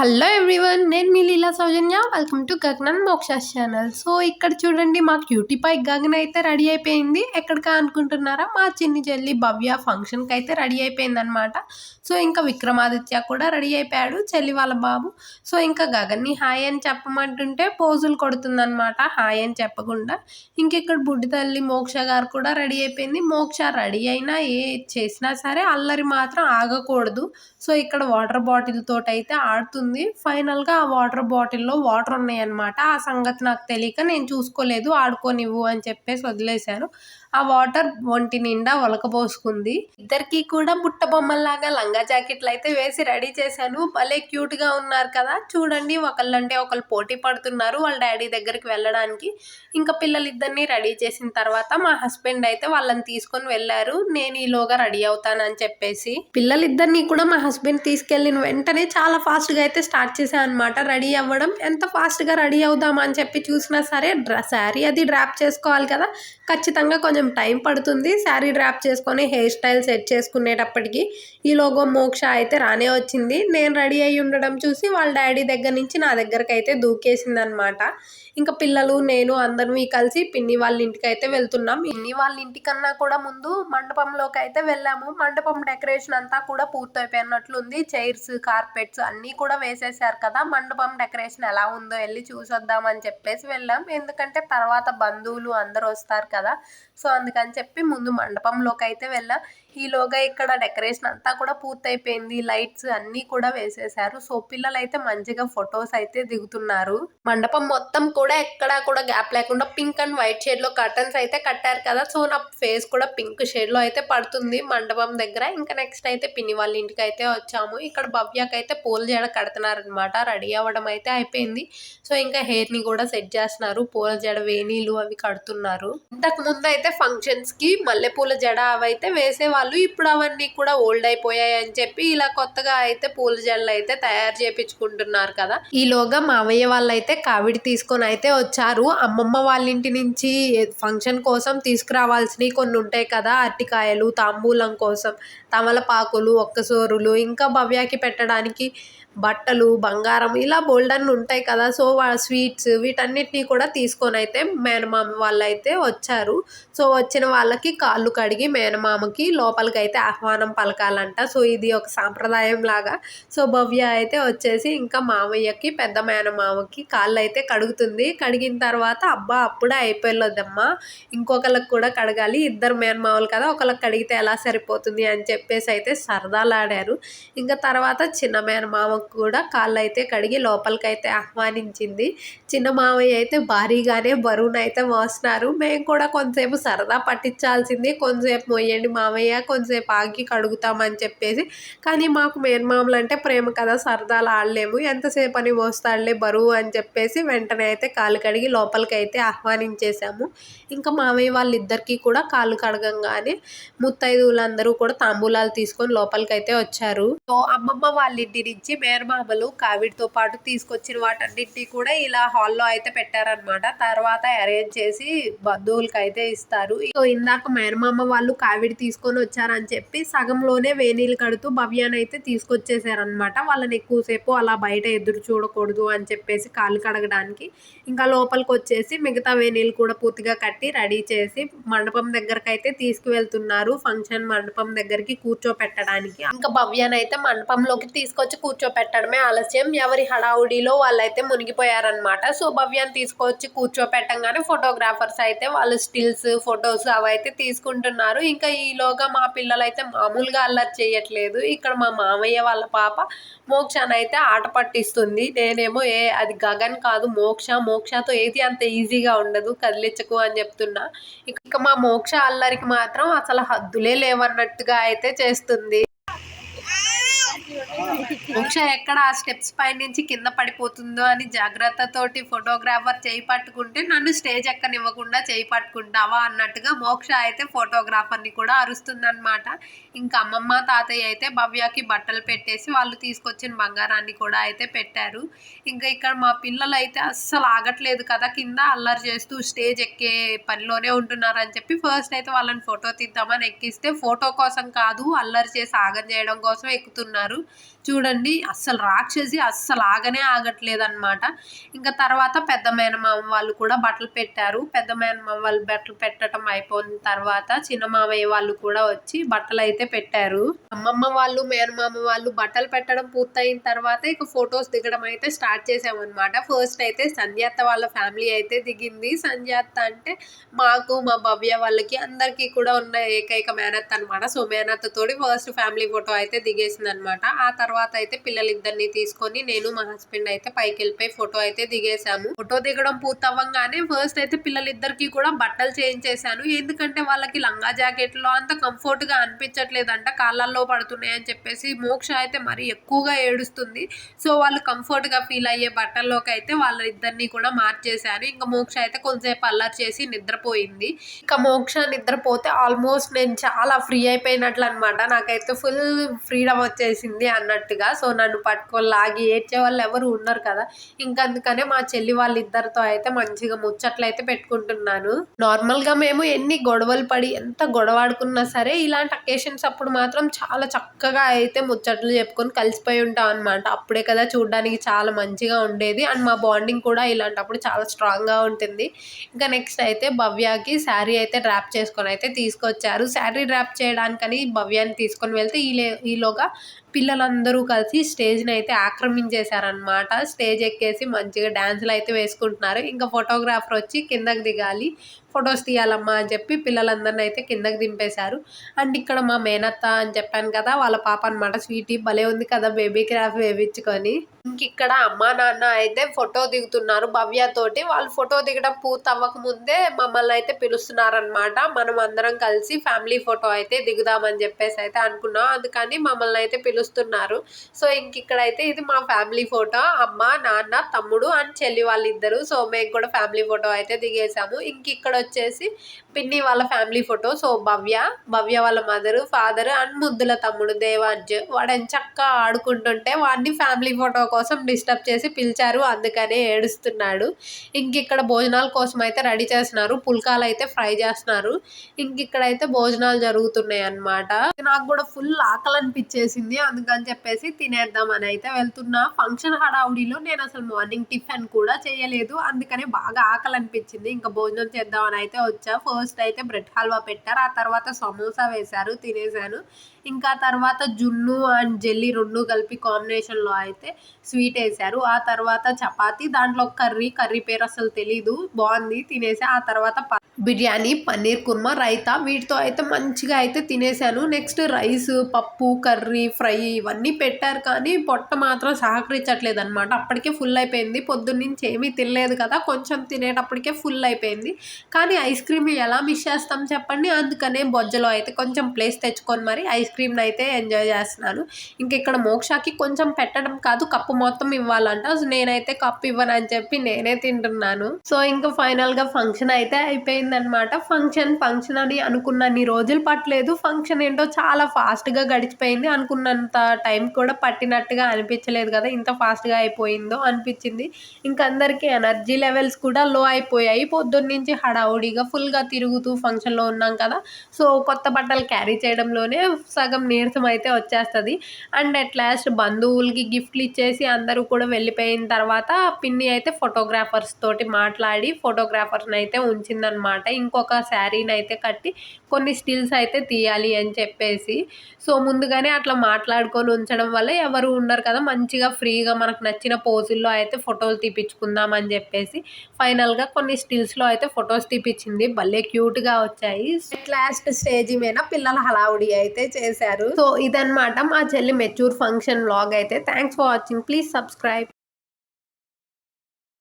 Hello everyone, నేను మీ Leela Soujanya. Welcome to Gagan Moksha's channel. So ఇక్కడ చూడండి, మా క్యూటీ పై గగన్ అయితే రెడీ అయిపోయింది. ఎక్కడికా అనుకుంటున్నారా? మా చిన్ని చెల్లి భవ్య ఫంక్షన్కి అయితే రెడీ అయిపోయింది అనమాట. సో ఇంకా విక్రమాదిత్య కూడా రెడీ అయిపోయాడు, చెల్లి వాళ్ళ బాబు. సో ఇంకా గగన్ని హాయ్ అని చెప్పమంటుంటే పోజులు కొడుతుందనమాట, హాయ్ అని చెప్పకుండా. ఇక్కడ బుడ్డి తల్లి మోక్ష గారు కూడా రెడీ అయిపోయింది. మోక్ష రెడీ అయినా ఏ చేసినా సరే అల్లరి మాత్రం ఆగకూడదు. సో ఇక్కడ వాటర్ బాటిల్ తోటి అయితే ఆడుతుంది. ఫైనల్గా ఆ వాటర్ బాటిల్లో వాటర్ ఉన్నాయన్నమాట. ఆ సంగతి నాకు తెలియక నేను చూసుకోలేదు, ఆడుకోనివ్వు అని చెప్పేసి వదిలేశాను. ఆ వాటర్ ఒంటి నిండా ఒలకబోసుకుంది. ఇద్దరికి కూడా బుట్ట బొమ్మల్లాగా లంగా జాకెట్లు అయితే వేసి రెడీ చేశాను. భలే క్యూట్ గా ఉన్నారు కదా. చూడండి, ఒకళ్ళంటే ఒకళ్ళు పోటీ పడుతున్నారు వాళ్ళ డాడీ దగ్గరికి వెళ్ళడానికి. ఇంకా పిల్లలిద్దరిని రెడీ చేసిన తర్వాత మా హస్బెండ్ అయితే వాళ్ళని తీసుకొని వెళ్ళారు. నేను ఈలోగా రెడీ అవుతానని చెప్పేసి పిల్లలిద్దరిని కూడా మా హస్బెండ్ తీసుకెళ్ళిన వెంటనే చాలా ఫాస్ట్ గా అయితే స్టార్ట్ చేశాను అనమాట రెడీ అవ్వడం. ఎంత ఫాస్ట్ గా రెడీ అవుదామని చెప్పి చూసినా సరే శారీ అది డ్రాప్ చేసుకోవాలి కదా, ఖచ్చితంగా కొంచెం టైం పడుతుంది. శారీ డ్రాప్ చేసుకొని హెయిర్ స్టైల్ సెట్ చేసుకునేటప్పటికి ఈలోగా మోక్ష అయితే రానే వచ్చింది. నేను రెడీ అయ్యి ఉండడం చూసి వాళ్ళ డాడీ దగ్గర నుంచి నా దగ్గరకు అయితే దూకేసింది అనమాట. ఇంకా పిల్లలు నేను అందరం కలిసి పిన్ని వాళ్ళ ఇంటికి అయితే వెళ్తున్నాం. పిన్ని వాళ్ళ ఇంటికన్నా కూడా ముందు మండపంలోకి అయితే వెళ్ళాము. మండపం డెకరేషన్ అంతా కూడా పూర్తయిపోయినట్లుంది. చైర్స్, కార్పెట్స్ అన్నీ కూడా వేసేసారు కదా. మండపం డెకరేషన్ ఎలా ఉందో వెళ్ళి చూసొద్దామని చెప్పేసి వెళ్ళాం. ఎందుకంటే తర్వాత బంధువులు అందరూ వస్తారు కదా. సో అందుకని చెప్పి ముందు మండపంలోకి అయితే వెళ్ళాం. ఈలోగా ఇక్కడ డెకరేషన్ అంతా కూడా పూర్తయిపోయింది. లైట్స్ అన్నీ కూడా వేసేసారు. సో పిల్లలు అయితే మంచిగా ఫొటోస్ అయితే దిగుతున్నారు. మండపం మొత్తం కూడా ఎక్కడా కూడా గ్యాప్ లేకుండా పింక్ అండ్ వైట్ షేడ్ లో కర్టన్స్ అయితే కట్టారు కదా. సో నా ఫేస్ కూడా పింక్ షేడ్ లో అయితే పడుతుంది మండపం దగ్గర. ఇంకా నెక్స్ట్ అయితే పిన్ని వాళ్ళ ఇంటికి అయితే వచ్చాము. ఇక్కడ భవ్యకి అయితే పూల జడ కడుతున్నారనమాట. రెడీ అవ్వడం అయితే అయిపోయింది. సో ఇంకా హెయిర్ ని కూడా సెట్ చేస్తున్నారు. పూల జడ వేణీలు అవి కడుతున్నారు. ఇంతకు ముందు అయితే ఫంక్షన్స్ కి మల్లెపూల జడ అవైతే వేసేవాళ్ళు. ఇప్పుడు అవన్నీ కూడా ఓల్డ్ అయిపోయాయి అని చెప్పి ఇలా కొత్తగా అయితే పూల జడలు అయితే తయారు చేపించుకుంటున్నారు కదా. ఈలోగా మావయ్య వాళ్ళు అయితే కావిడి తీసుకొని అయితే వచ్చారు. అమ్మమ్మ వాళ్ళ ఇంటి నుంచి ఫంక్షన్ కోసం తీసుకురావాల్సినవి కొన్ని ఉంటాయి కదా, అరటికాయలు, తాంబూలం కోసం తమలపాకులు, ఒక్కసోరులు, ఇంకా భవ్యకి పెట్టడానికి బట్టలు, బంగారం, ఇలా బోల్డన్ ఉంటాయి కదా. సో స్వీట్స్ వీటన్నిటిని కూడా తీసుకొని అయితే మేనమామ వాళ్ళు అయితే వచ్చారు. సో వచ్చిన వాళ్ళకి కాళ్ళు కడిగి మేనమామకి లోపలికి అయితే ఆహ్వానం పలకాలంట. సో ఇది ఒక సాంప్రదాయం లాగా. సో భవ్య అయితే వచ్చేసి ఇంకా మామయ్యకి, పెద్ద మేనమామకి కాళ్ళు అయితే కడుగుతుంది. కడిగిన తర్వాత అబ్బా అప్పుడే అయిపోలేదమ్మా, ఇంకొకళ్ళకి కూడా కడగాలి, ఇద్దరు మేనమామలు కదా, ఒకళ్ళకి కడిగితే ఎలా సరిపోతుంది అని చెప్పేసి అయితే సరదాలాడారు. ఇంకా తర్వాత చిన్న మేనమామ కూడా కాళ్ళు అయితే కడిగి లోపలికి అయితే ఆహ్వానించింది. చిన్న మావయ్య అయితే భారీగానే బరువునైతే మోస్తున్నారు. మేము కూడా కొంతసేపు సరదా పట్టించాల్సింది, కొంతసేపు మొయ్యండి మావయ్య, కొంతసేపు ఆగి కడుగుతామని చెప్పేసి. కానీ మాకు మేనమామలు అంటే ప్రేమ కదా, సరదాలు ఆడలేము, ఎంతసేపు అని మోస్తాడులే బరువు అని చెప్పేసి వెంటనే అయితే కాళ్ళు కడిగి లోపలికి అయితే ఆహ్వానించేసాము. ఇంకా మావయ్య వాళ్ళిద్దరికీ కూడా కాళ్ళు కడగంగానే ముత్తైదువులందరూ కూడా తాంబూలాలు తీసుకొని లోపలికి అయితే వచ్చారు. సో అమ్మమ్మ వాళ్ళ ఇంటి నుంచి మేనమామలు కావిడితో పాటు తీసుకొచ్చిన వాటన్నింటినీ కూడా ఇలా హాల్లో అయితే పెట్టారనమాట. తర్వాత అరేంజ్ చేసి బంధువులకి అయితే ఇస్తారు. సో ఇందాక మేనమామ వాళ్ళు కావిడి తీసుకొని వచ్చారని చెప్పి సగంలోనే వేణీలు కడుతూ భవ్యాన్ని అయితే తీసుకొచ్చేసారనమాట. వాళ్ళని ఎక్కువసేపు అలా బయట ఎదురు చూడకూడదు అని చెప్పేసి కాళ్ళు కడగడానికి. ఇంకా లోపలికి వచ్చేసి మిగతా వేణీలు కూడా పూర్తిగా కట్టి రెడీ చేసి మండపం దగ్గరకు అయితే తీసుకువెళ్తున్నారు. ఫంక్షన్ మండపం దగ్గరికి కూర్చోపెట్టడానికి. ఇంకా భవ్యాన్ని అయితే మండపంలోకి తీసుకొచ్చి కూర్చోపెట్టడమే ఆలస్యం. ఎవరి హడావుడిలో వాళ్ళైతే మునిగిపోయారనమాట. సో భవ్యాన్ని తీసుకొచ్చి కూర్చోపెట్టంగానే ఫోటోగ్రాఫర్స్ అయితే వాళ్ళు స్టిల్స్, ఫొటోస్ అవైతే తీసుకుంటున్నారు. ఇంకా ఈలోగా మా పిల్లలు అయితే మామూలుగా అల్లరి చేయట్లేదు. ఇక్కడ మా మామయ్య వాళ్ళ పాప మోక్షని అయితే ఆట పట్టిస్తుంది. నేనేమో అది గగన్ కాదు మోక్ష, మోక్షతో ఏది అంత ఈజీగా ఉండదు, కదిలించకు అని చెప్తున్నా. ఇక మా మోక్ష అల్లరికి మాత్రం అసలు హద్దులే లేవన్నట్టుగా అయితే చేస్తుంది. మోక్ష ఎక్కడ ఆ స్టెప్స్ పై నుంచి కింద పడిపోతుందో అని జాగ్రత్తతోటి ఫోటోగ్రాఫర్ చేయి పట్టుకుంటే నన్ను స్టేజ్ ఎక్కనివ్వకుండా చేయి పట్టుకుంటావా అన్నట్టుగా మోక్ష అయితే ఫోటోగ్రాఫర్ని కూడా అరుస్తుందన్నమాట. ఇంకా అమ్మమ్మ, తాతయ్య అయితే భవ్యకి బట్టలు పెట్టేసి వాళ్ళు తీసుకొచ్చిన బంగారాన్ని కూడా అయితే పెట్టారు. ఇంకా ఇక్కడ మా పిల్లలు అయితే అస్సలు ఆగట్లేదు కదా, కింద అల్లరి చేస్తూ స్టేజ్ ఎక్కే పనిలోనే ఉంటున్నారని చెప్పి ఫస్ట్ అయితే వాళ్ళని ఫోటో తీద్దామని ఎక్కిస్తే ఫోటో కోసం కాదు, అల్లరి చేసి ఆగం చేయడం కోసం ఎక్కుతున్నారు. చూడండి అస్సలు రాక్షసి అస్సలు ఆగనే ఆగట్లేదనమాట. ఇంకా తర్వాత పెద్ద మేనమామ వాళ్ళు కూడా బట్టలు పెట్టారు. పెద్ద మేనమామ వాళ్ళు బట్టలు పెట్టడం అయిపోయిన తర్వాత చిన్న మామయ్య వాళ్ళు కూడా వచ్చి బట్టలైతే పెట్టారు. అమ్మమ్మ వాళ్ళు, మేనమామ వాళ్ళు బట్టలు పెట్టడం పూర్తయిన తర్వాత ఇక ఫొటోస్ దిగడం అయితే స్టార్ట్ చేసామన్నమాట. ఫస్ట్ అయితే సంధ్యాత్త వాళ్ళ ఫ్యామిలీ అయితే దిగింది. సంధ్యాత్త అంటే మాకు, మా భవ్య వాళ్ళకి అందరికీ కూడా ఉన్న ఏకైక మేనత్త అనమాట. సో మేనత్తతోటి ఫస్ట్ ఫ్యామిలీ ఫోటో అయితే దిగేసింది అనమాట. ఆ తర్వాత అయితే పిల్లలిద్దరిని తీసుకొని నేను మా హస్బెండ్ అయితే పైకి వెళ్ళిపోయి ఫోటో అయితే దిగేసాము. ఫోటో దిగడం పూర్తవ్వగానే ఫస్ట్ అయితే పిల్లలిద్దరికి కూడా బట్టలు చేంజ్ చేశాను. ఎందుకంటే వాళ్ళకి లంగా జాకెట్లో అంత కంఫర్ట్ గా అనిపించట్లేదంట, కాళ్ళల్లో పడుతున్నాయి అని చెప్పేసి. మోక్ష అయితే మరి ఎక్కువగా ఏడుస్తుంది. సో వాళ్ళు కంఫర్ట్ గా ఫీల్ అయ్యే బట్టల్లోకి అయితే వాళ్ళిద్దరిని కూడా మార్చేశాను. ఇంకా మోక్ష అయితే కొంచెంసేపు అల్లరి చేసి నిద్రపోయింది. ఇక మోక్ష నిద్రపోతే ఆల్మోస్ట్ నేను చాలా ఫ్రీ అయిపోయినట్లు అనమాట. నాకైతే ఫుల్ ఫ్రీడమ్ వచ్చేసింది అన్నట్టుగా. సో నన్ను పట్టుకొని లాగి ఏడ్చే వాళ్ళు ఎవరు ఉన్నారు కదా, ఇంకా అందుకనే మా చెల్లి వాళ్ళిద్దరితో అయితే మంచిగా ముచ్చట్లు అయితే పెట్టుకుంటున్నాను. నార్మల్ గా మేము ఎన్ని గొడవలు పడి ఎంత గొడవాడుకున్నా సరే ఇలాంటి అకేషన్స్ అప్పుడు మాత్రం చాలా చక్కగా అయితే ముచ్చట్లు చెప్పుకొని కలిసిపోయి ఉంటాం అనమాట. అప్పుడే కదా చూడడానికి చాలా మంచిగా ఉండేది. అండ్ మా బాండింగ్ కూడా ఇలాంటప్పుడు చాలా స్ట్రాంగ్ గా ఉంటుంది. ఇంకా నెక్స్ట్ అయితే భవ్యకి శారీ అయితే డ్రాప్ చేసుకొని అయితే తీసుకొచ్చారు. శారీ డ్రాప్ చేయడానికని భవ్యాన్ని తీసుకొని వెళ్తే ఈలోగా పిల్లలందరూ కలిసి స్టేజ్ని అయితే ఆక్రమించేశారనమాట. స్టేజ్ ఎక్కేసి మంచిగా డ్యాన్సులు అయితే వేసుకుంటున్నారు. ఇంకా ఫోటోగ్రాఫర్ వచ్చి కిందకి దిగాలి, ఫొటోస్ తీయాలమ్మా అని చెప్పి పిల్లలందరిని అయితే కిందకి దింపేశారు. అండ్ ఇక్కడ మా మేనత్త అని చెప్పాను కదా, వాళ్ళ పాప అనమాట స్వీటీ. భలే ఉంది కదా బేబీ క్రాఫ్ వేయించుకొని. ఇంక ఇక్కడ అమ్మా నాన్న అయితే ఫోటో దిగుతున్నారు భవ్య తోటి. వాళ్ళు ఫోటో దిగడం పూర్తి అవ్వక ముందే మమ్మల్ని అయితే పిలుస్తున్నారనమాట. మనం అందరం కలిసి ఫ్యామిలీ ఫోటో అయితే దిగుదామని చెప్పేసి అయితే అనుకున్నాం. అందుకని మమ్మల్ని అయితే పిలుస్తున్నారు. సో ఇంక ఇక్కడైతే ఇది మా ఫ్యామిలీ ఫోటో, అమ్మ నాన్న తమ్ముడు అండ్ చెల్లి వాళ్ళిద్దరు. సో మేము కూడా ఫ్యామిలీ ఫోటో అయితే దిగేసాము. ఇంక ఇక్కడ వచ్చేసి పిన్ని వాళ్ళ ఫ్యామిలీ ఫోటో. సో భవ్య వాళ్ళ మదరు, ఫాదర్ అండ్ ముద్దుల తమ్ముడు దేవాంజ్. వాడు ఎంచక్కా ఆడుకుంటుంటే వాడిని ఫ్యామిలీ ఫోటో కోసం డిస్టర్బ్ చేసి పిలిచారు, అందుకనే ఏడుస్తున్నాడు. ఇంక ఇక్కడ భోజనాల కోసం అయితే రెడీ చేస్తున్నారు. పుల్కాలు అయితే ఫ్రై చేస్తున్నారు. ఇంక ఇక్కడైతే భోజనాలు జరుగుతున్నాయి అన్నమాట. నాకు కూడా ఫుల్ ఆకలి అనిపించేసింది, అందుకని చెప్పేసి తినేద్దామని అయితే వెళ్తున్నా. ఫంక్షన్ హడావుడిలో నేను అసలు మార్నింగ్ టిఫిన్ కూడా చేయలేదు, అందుకనే బాగా ఆకలి అనిపించింది. ఇంకా భోజనం చేద్దామని అయితే వచ్చా. ఫస్ట్ అయితే బ్రెడ్ హల్వా పెట్టారు, ఆ తర్వాత సమోసా వేశారు, తినేసాను. ఇంకా తర్వాత జున్ను అండ్ జెల్లీ రెండు కలిపి కాంబినేషన్లో అయితే స్వీట్ వేశారు. ఆ తర్వాత చపాతి, దాంట్లో కర్రీ పేరు అసలు తెలీదు, బాగుంది, తినేసా. ఆ తర్వాత బిర్యానీ, పన్నీర్ కుర్మా, రైతా, వీటితో అయితే మంచిగా అయితే తినేసాను. నెక్స్ట్ రైస్, పప్పు, కర్రీ, ఫ్రై ఇవన్నీ పెట్టారు, కానీ పొట్ట మాత్రం సహకరించట్లేదు అనమాట. అప్పటికే ఫుల్ అయిపోయింది. పొద్దున్నుంచి ఏమీ తినలేదు కదా, కొంచెం తినేటప్పటికే ఫుల్ అయిపోయింది. కానీ ఐస్ క్రీమ్ ఎలా మిస్ చేస్తాం చెప్పండి, అందుకనే బొజ్జలో అయితే కొంచెం ప్లేస్ తెచ్చుకొని మరి ఐస్ క్రీమ్ని అయితే ఎంజాయ్ చేస్తున్నాను. ఇంక ఇక్కడ మోక్షకి కొంచెం పెట్టడం కాదు, కప్పు మొత్తం ఇవ్వాలంట. నేనైతే కప్పు ఇవ్వను అని చెప్పి నేనే తింటున్నాను. సో ఇంకా ఫైనల్గా ఫంక్షన్ అయితే అయిపోయిందనమాట. ఫంక్షన్ అని అనుకున్నన్ని రోజులు పట్టలేదు. ఫంక్షన్ ఏంటో చాలా ఫాస్ట్గా గడిచిపోయింది. అనుకున్నంత టైం కూడా పట్టినట్టుగా అనిపించలేదు కదా, ఇంత ఫాస్ట్గా అయిపోయిందో అనిపించింది. ఇంకా అందరికీ ఎనర్జీ లెవెల్స్ కూడా లో అయిపోయాయి. పొద్దున్నుంచి హడావుడిగా ఫుల్గా తిరుగుతూ ఫంక్షన్లో ఉన్నాం కదా, సో కొత్త బట్టలు క్యారీ చేయడంలోనే సగం నీరసం అయితే వచ్చేస్తుంది. అండ్ అట్ లాస్ట్ బంధువులకి గిఫ్ట్లు ఇచ్చేసి అందరూ కూడా వెళ్ళిపోయిన తర్వాత పిన్ని అయితే ఫోటోగ్రాఫర్స్ తోటి మాట్లాడి ఫోటోగ్రాఫర్ని అయితే ఉంచిందనమాట. ఇంకొక శారీని అయితే కట్టి కొన్ని స్టిల్స్ అయితే తీయాలి అని చెప్పేసి. సో ముందుగానే అట్లా మాట్లాడుకొని ఉంచడం వల్ల ఎవరు ఉండరు కదా, మంచిగా ఫ్రీగా మనకు నచ్చిన పోజుల్లో అయితే ఫోటోలు తీపించుకుందాం అని చెప్పేసి ఫైనల్గా కొన్ని స్టిల్స్లో అయితే ఫొటోస్ తీపించింది. భలే క్యూట్గా వచ్చాయి. లాస్ట్ స్టేజ్ మీద పిల్లల హడావుడి అయితే చేశారు. సో ఇదన్నమాట మా చెల్లి మెచ్యూర్ ఫంక్షన్ వ్లాగ్ అయితే. Thanks for watching, please subscribe.